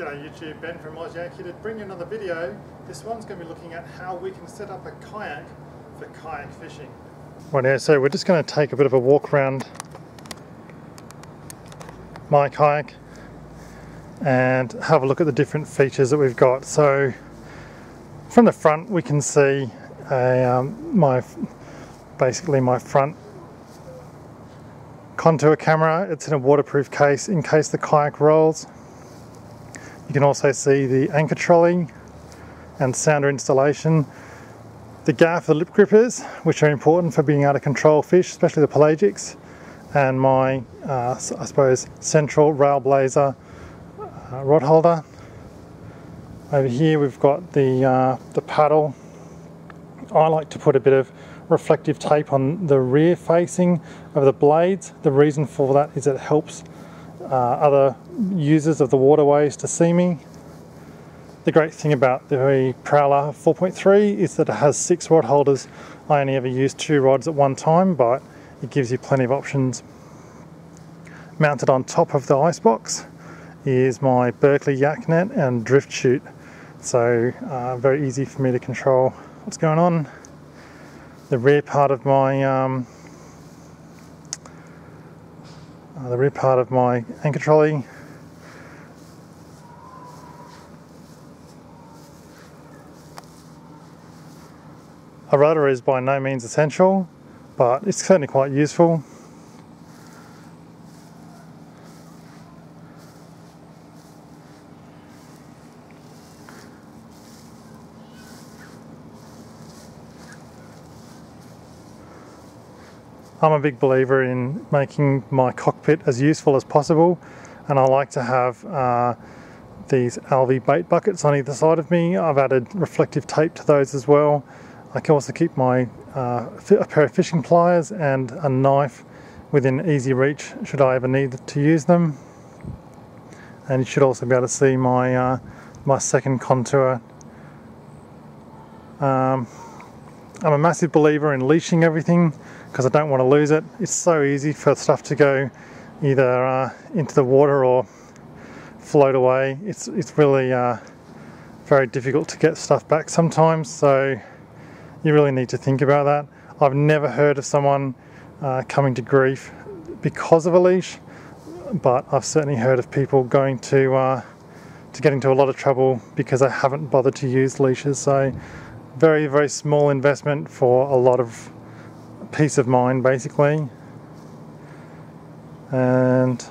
G'day YouTube, Ben from Kayak here to bring you another video. This one's going to be looking at how we can set up a kayak for kayak fishing. Right now, so we're just going to take a bit of a walk around my kayak and have a look at the different features that we've got. So from the front we can see basically my front contour camera. It's in a waterproof case in case the kayak rolls. You can also see the anchor trolley and sounder installation, the gaff, the lip grippers, which are important for being able to control fish, especially the pelagics, and my I suppose central rail blazer rod holder. Over here we've got the paddle. I like to put a bit of reflective tape on the rear facing of the blades. The reason for that is it helps other users of the waterways to see me. The great thing about the Prowler 4.3 is that it has 6 rod holders. I only ever use 2 rods at one time, but it gives you plenty of options. Mounted on top of the icebox is my Berkeley yak net and drift chute, so very easy for me to control what's going on. The rear part of my anchor trolley. A rudder is by no means essential, but it's certainly quite useful. I'm a big believer in making my cockpit as useful as possible, and I like to have these LV bait buckets on either side of me. I've added reflective tape to those as well. I can also keep my a pair of fishing pliers and a knife within easy reach should I ever need to use them. And you should also be able to see my my second contour. I'm a massive believer in leashing everything because I don't want to lose it. It's so easy for stuff to go either into the water or float away. It's really very difficult to get stuff back sometimes, so you really need to think about that. I've never heard of someone coming to grief because of a leash, but I've certainly heard of people going to get into a lot of trouble because they haven't bothered to use leashes. So very, very small investment for a lot of peace of mind, basically. And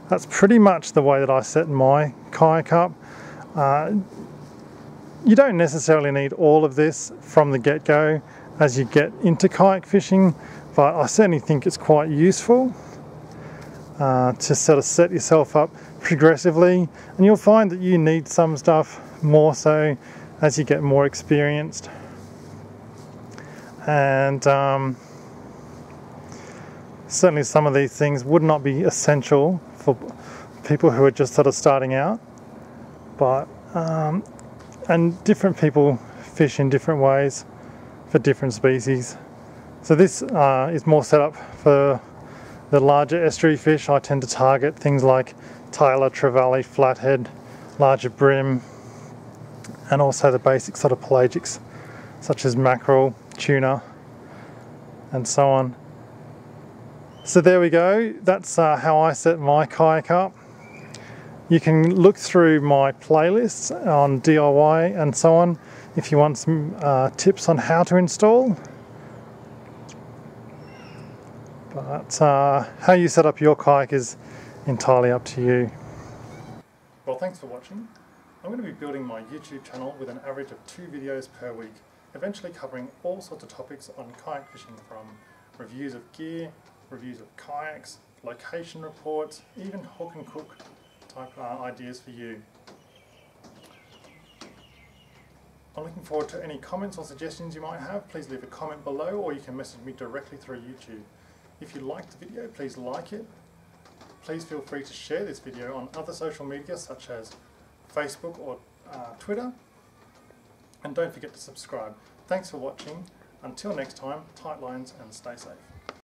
that's pretty much the way that I set my kayak up. You don't necessarily need all of this from the get-go as you get into kayak fishing, but I certainly think it's quite useful to sort of set yourself up progressively, and you'll find that you need some stuff more so as you get more experienced. And certainly some of these things would not be essential for people who are just sort of starting out, but and different people fish in different ways for different species. So this is more set up for the larger estuary fish. I tend to target things like tailor, trevally, flathead, larger brim, and also the basic sort of pelagics such as mackerel, tuna, and so on. So there we go. That's how I set my kayak up. You can look through my playlists on DIY and so on if you want some tips on how to install. But how you set up your kayak is entirely up to you. Well, thanks for watching. I'm going to be building my YouTube channel with an average of 2 videos per week, eventually covering all sorts of topics on kayak fishing, from reviews of gear, reviews of kayaks, location reports, even hook and cook type ideas for you. I'm looking forward to any comments or suggestions you might have. Please leave a comment below, or you can message me directly through YouTube. If you liked the video, please like it. Please feel free to share this video on other social media such as Facebook or Twitter. And don't forget to subscribe. Thanks for watching. Until next time, tight lines and stay safe.